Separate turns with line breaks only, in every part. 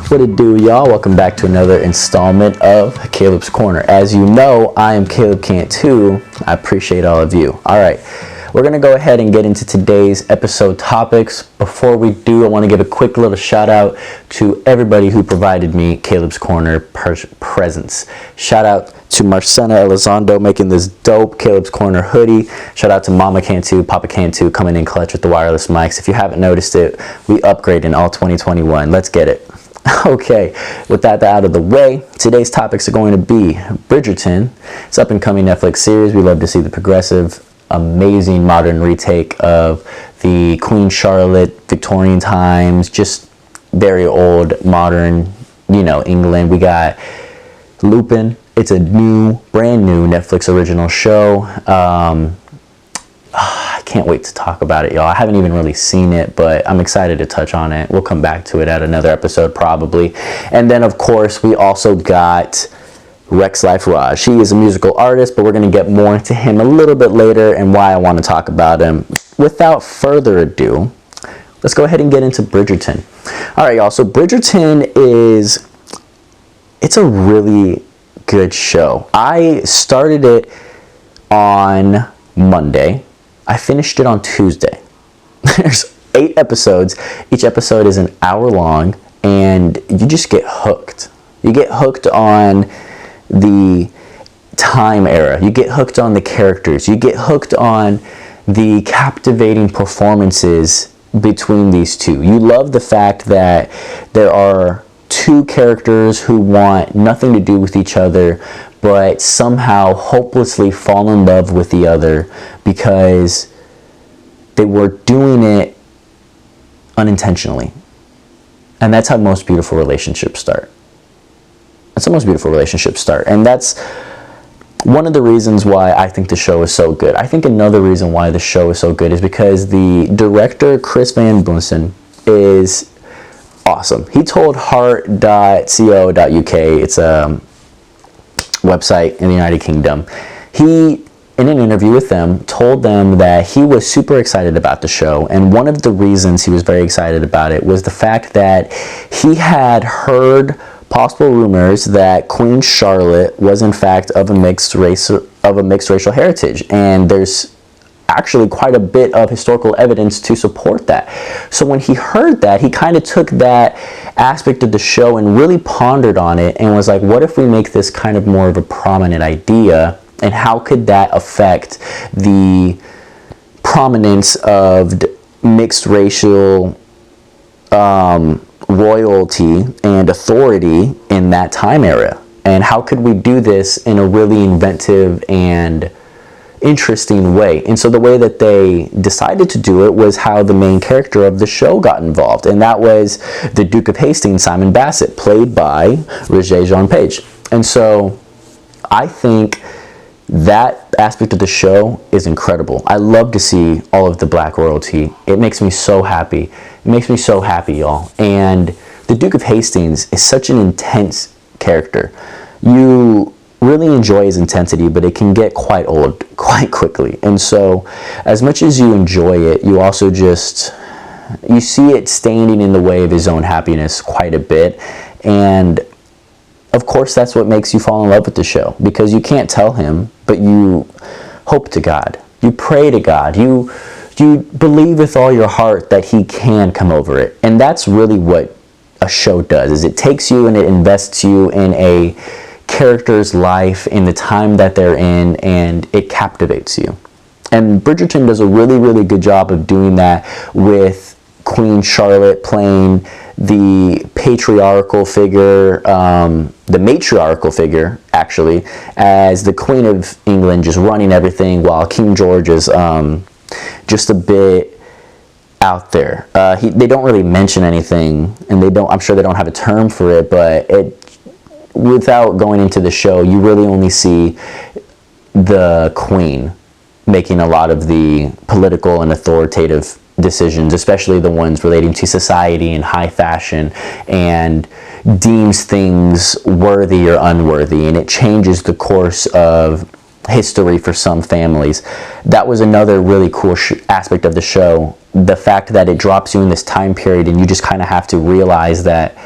What it do, y'all? Welcome back to another installment of Caleb's Corner. As you know, I am Caleb Cantu. I appreciate all of you. All right, we're going to go ahead and get into today's episode topics. Before we do, I want to give a quick little shout out to everybody who provided me Caleb's Corner presents. Shout out to Marcena Elizondo making this dope Caleb's Corner hoodie. Shout out to Mama Cantu, Papa Cantu coming in clutch with the wireless mics. If you haven't noticed it, we upgraded in all 2021. Let's get it. Okay, with that out of the way, today's topics are going to be Bridgerton. It's up and coming Netflix series. We love to see the progressive, amazing modern retake of the Queen Charlotte, Victorian times, just very old, modern, England. We got Lupin. It's a brand new Netflix original show. I can't wait to talk about it, y'all. I haven't even really seen it, but I'm excited to touch on it. We'll come back to it at another episode probably. And then, of course, we also got Rexx Life Raj. He is a musical artist, but we're going to get more into him a little bit later and why I want to talk about him. Without further ado, let's go ahead and get into Bridgerton. All right, y'all. So Bridgerton it's a really good show. I started it on Monday. I finished it on Tuesday. There's 8 episodes. Each episode is an hour long, and you just get hooked. You get hooked on the time era. You get hooked on the characters. You get hooked on the captivating performances between these two. You love the fact that there are 2 characters who want nothing to do with each other, but somehow hopelessly fall in love with the other because they were doing it unintentionally. And that's how most beautiful relationships start. That's how most beautiful relationships start. And that's one of the reasons why I think the show is so good. I think another reason why the show is so good is because the director, Chris Van Boosen, is awesome. He told heart.co.uk, it's a website in the United Kingdom, he, in an interview with them, told them that he was super excited about the show, and one of the reasons he was very excited about it was the fact that he had heard possible rumors that Queen Charlotte was in fact of a mixed racial heritage, and there's actually quite a bit of historical evidence to support that. So when he heard that, he kind of took that aspect of the show and really pondered on it and was like, what if we make this kind of more of a prominent idea, and how could that affect the prominence of mixed racial royalty and authority in that time era? And how could we do this in a really inventive and interesting way? And so the way that they decided to do it was how the main character of the show got involved, and that was the Duke of Hastings, Simon Bassett, played by Regent Page. And so I think that aspect of the show is incredible. I love to see all of the black royalty. It makes me so happy. It makes me so happy, y'all. And the Duke of Hastings is such an intense character. You really enjoy his intensity, but it can get quite old quite quickly. And so as much as you enjoy it, you also you see it standing in the way of his own happiness quite a bit. And of course, that's what makes you fall in love with the show, because you can't tell him, but you hope to God. You pray to God. You believe with all your heart that he can come over it. And that's really what a show does, is it takes you and it invests you in a character's life, in the time that they're in, and it captivates you. And Bridgerton does a really, really good job of doing that, with Queen Charlotte playing the patriarchal figure, the matriarchal figure, actually, as the Queen of England, just running everything, while King George is just a bit out there. They don't really mention anything, and I'm sure they don't have a term for it, but without going into the show, you really only see the Queen making a lot of the political and authoritative decisions, especially the ones relating to society and high fashion, and deems things worthy or unworthy, and it changes the course of history for some families. That was another really cool aspect of the show, the fact that it drops you in this time period and you just kind of have to realize that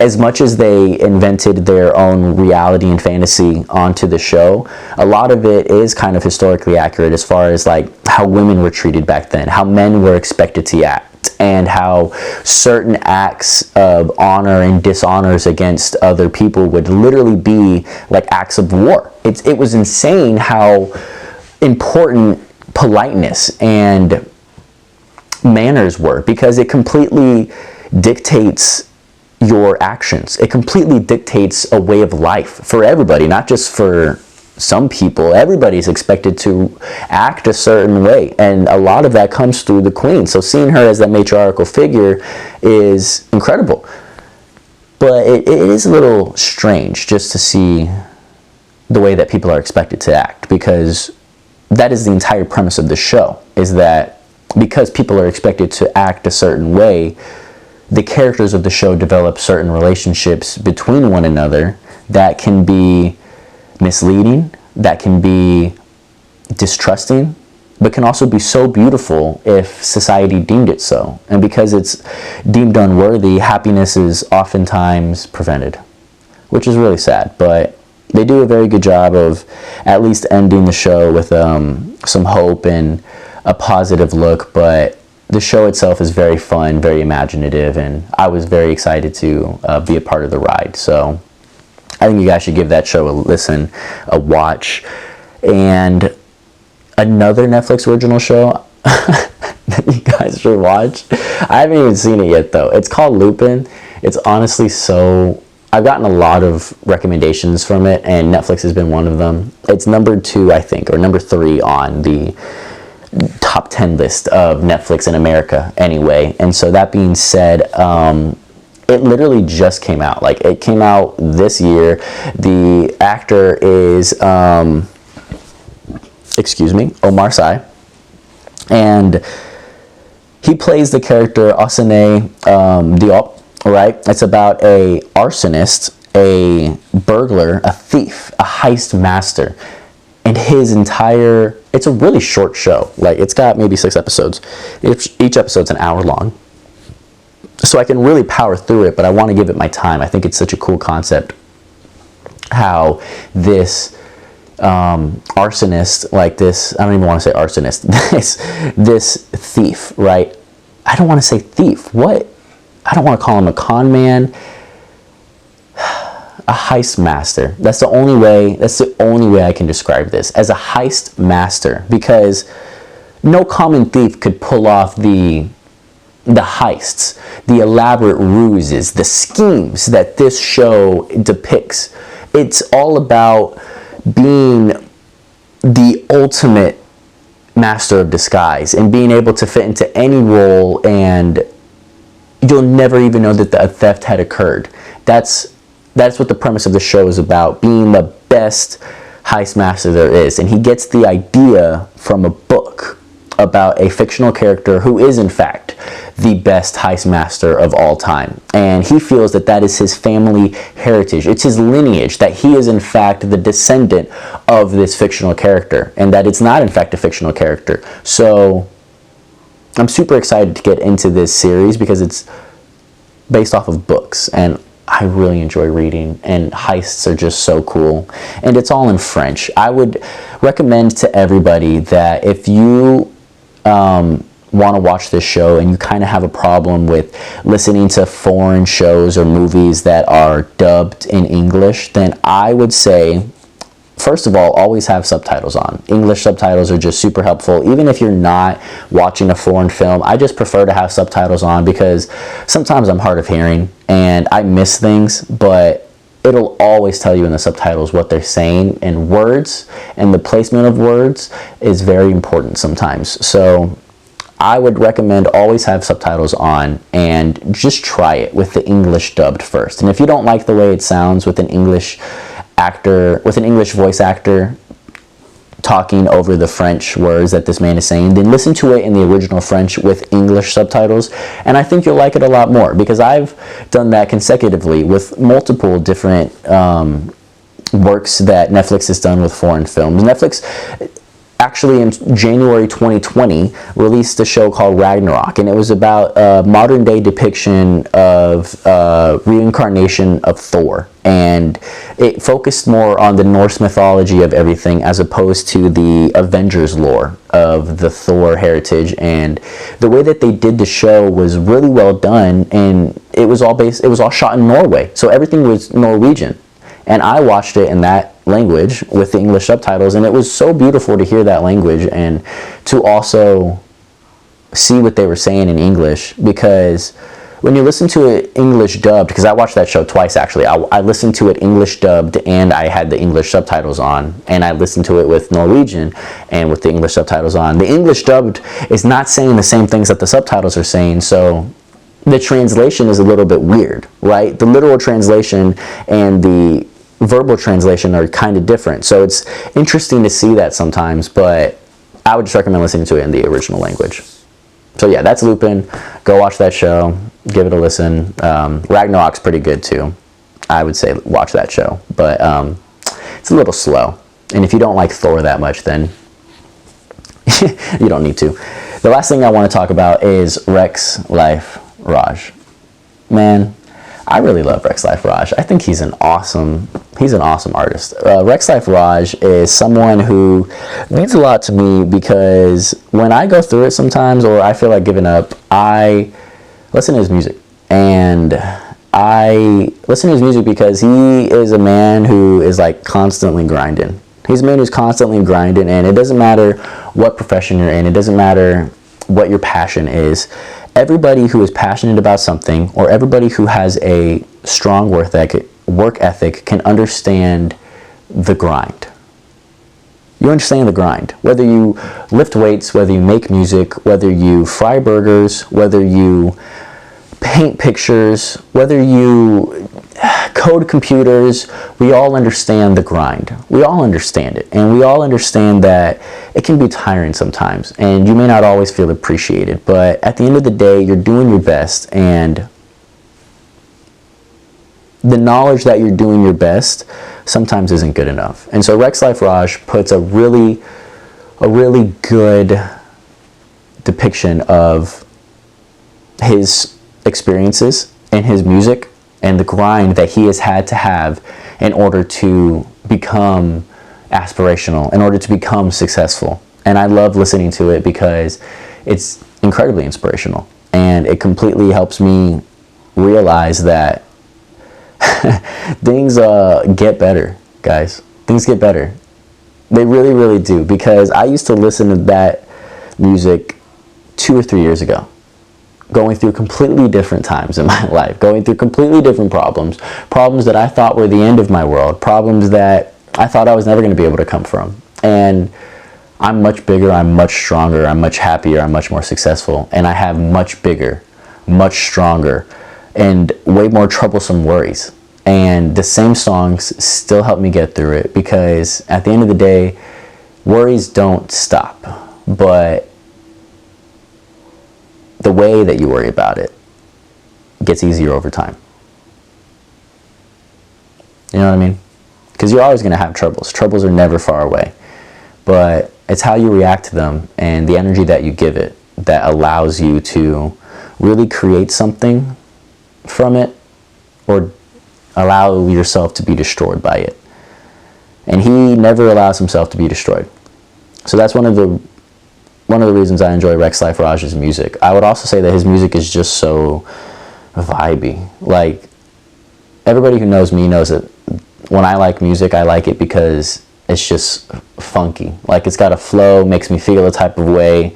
as much as they invented their own reality and fantasy onto the show, a lot of it is kind of historically accurate as far as like how women were treated back then, how men were expected to act, and how certain acts of honor and dishonors against other people would literally be like acts of war. It was insane how important politeness and manners were, because it completely dictates your actions. It completely dictates a way of life for everybody, not just for some people. Everybody's expected to act a certain way, and a lot of that comes through the queen. So seeing her as that matriarchal figure is incredible. But it is a little strange just to see the way that people are expected to act, because that is the entire premise of the show, is that because people are expected to act a certain way, the characters of the show develop certain relationships between one another that can be misleading, that can be distrusting, but can also be so beautiful if society deemed it so. And because it's deemed unworthy, happiness is oftentimes prevented, which is really sad. But they do a very good job of at least ending the show with some hope and a positive look. But the show itself is very fun, very imaginative, and I was very excited to be a part of the ride. So I think you guys should give that show a listen, a watch. And another Netflix original show that you guys should watch, I haven't even seen it yet though. It's called Lupin. It's honestly so... I've gotten a lot of recommendations from it, and Netflix has been one of them. It's number 2, I think, or number 3 on the top 10 list of Netflix in America anyway. And so that being said, it literally just came out. Like, it came out this year. The actor is Omar Sy, and he plays the character Asane Diop. Right? It's about a arsonist, a burglar, a thief, a heist master, and his entire... It's a really short show. Like, it's got maybe 6 episodes. Each episode's an hour long. So I can really power through it, but I want to give it my time. I think it's such a cool concept how this arsonist, like this... I don't even want to say arsonist. this thief, right? I don't want to say thief. What? I don't want to call him a con man. A heist master. That's the only way I can describe this, as a heist master, because no common thief could pull off the heists, the elaborate ruses, the schemes that this show depicts. It's all about being the ultimate master of disguise and being able to fit into any role, and you'll never even know that a theft had occurred. That's what the premise of the show is about, being the best heist master there is. And he gets the idea from a book about a fictional character who is in fact the best heist master of all time. And he feels that that is his family heritage. It's his lineage, that he is in fact the descendant of this fictional character, and that it's not in fact a fictional character. So I'm super excited to get into this series because it's based off of books, and I really enjoy reading, and heists are just so cool. And it's all in French. I would recommend to everybody that if you want to watch this show and you kind of have a problem with listening to foreign shows or movies that are dubbed in English, then I would say, first of all, always have subtitles on. English subtitles are just super helpful. Even if you're not watching a foreign film, I just prefer to have subtitles on because sometimes I'm hard of hearing and I miss things, but it'll always tell you in the subtitles what they're saying, and words and the placement of words is very important sometimes. So I would recommend always have subtitles on and just try it with the English dubbed first. And if you don't like the way it sounds with an English actor, with an English voice actor, talking over the French words that this man is saying, then listen to it in the original French with English subtitles, and I think you'll like it a lot more, because I've done that consecutively with multiple different works that Netflix has done with foreign films. Netflix actually in January 2020 released a show called Ragnarok, and it was about a modern day depiction of reincarnation of Thor, and it focused more on the Norse mythology of everything as opposed to the Avengers lore of the Thor heritage. And the way that they did the show was really well done, and it was all shot in Norway, so everything was Norwegian. And I watched it in that language with the English subtitles, and it was so beautiful to hear that language and to also see what they were saying in English, because when you listen to it English dubbed, because I watched that show twice actually, I listened to it English dubbed and I had the English subtitles on, and I listened to it with Norwegian and with the English subtitles on. The English dubbed is not saying the same things that the subtitles are saying, so the translation is a little bit weird, right? The literal translation and the verbal translation are kind of different, so it's interesting to see that sometimes, but I would just recommend listening to it in the original language. So yeah, that's Lupin. Go watch that show, give it a listen. Ragnarok's pretty good too. I would say watch that show, but it's a little slow, and if you don't like Thor that much, then you don't need to. The last thing I want to talk about is Rexx Life Raj. Man, I really love Rexx Life Raj. I think he's an awesome artist. Rexx Life Raj is someone who means a lot to me, because when I go through it sometimes, or I feel like giving up, I listen to his music. And I listen to his music because he is a man who is like constantly grinding. He's a man who's constantly grinding, and it doesn't matter what profession you're in, it doesn't matter what your passion is. Everybody who is passionate about something, or everybody who has a strong work ethic can understand the grind. You understand the grind. Whether you lift weights, whether you make music, whether you fry burgers, whether you paint pictures, whether you code computers, we all understand the grind. We all understand it, and we all understand that it can be tiring sometimes, and you may not always feel appreciated, but at the end of the day, you're doing your best, and the knowledge that you're doing your best sometimes isn't good enough. And so Rexx Life Raj puts a really good depiction of his experiences and his music and the grind that he has had to have in order to become aspirational, in order to become successful. And I love listening to it because it's incredibly inspirational, and it completely helps me realize that things get better, guys. Things get better. They really, really do, because I used to listen to that music 2 or 3 years ago, going through completely different times in my life, going through completely different problems that I thought were the end of my world, problems that I thought I was never going to be able to come from. And I'm much bigger, I'm much stronger, I'm much happier, I'm much more successful, and I have much bigger, much stronger, and way more troublesome worries. And the same songs still help me get through it, because at the end of the day, worries don't stop, but the way that you worry about it gets easier over time. You know what I mean? Because you're always going to have troubles. Troubles are never far away. But it's how you react to them and the energy that you give it that allows you to really create something from it, or allow yourself to be destroyed by it. And he never allows himself to be destroyed. So that's one of the reasons I enjoy Rexx Life Raj's music. I would also say that his music is just so vibey. Like, everybody who knows me knows that when I like music, I like it because it's just funky. Like, it's got a flow, makes me feel a type of way.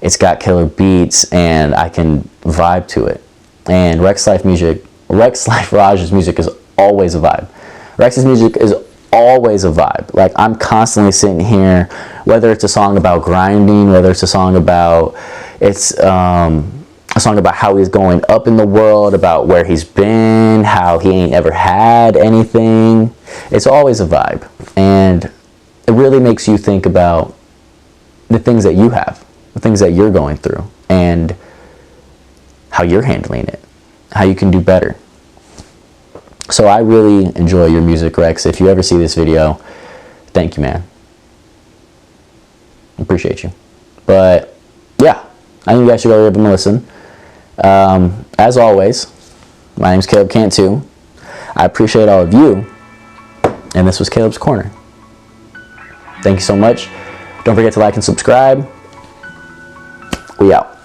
It's got killer beats, and I can vibe to it. And Rexx Life Raj's music is always a vibe. Rex's music is always a vibe. Like, I'm constantly sitting here, whether it's a song about grinding, whether it's a song about how he's going up in the world, about where he's been, how he ain't ever had anything. It's always a vibe. And it really makes you think about the things that you have, the things that you're going through, and how you're handling it, how you can do better. So I really enjoy your music, Rexx. If you ever see this video, thank you, man. Appreciate you. But yeah, I think you guys should go give him a listen. As always, my name's Caleb Cantu. I appreciate all of you, and this was Caleb's Corner. Thank you so much. Don't forget to like and subscribe. We out.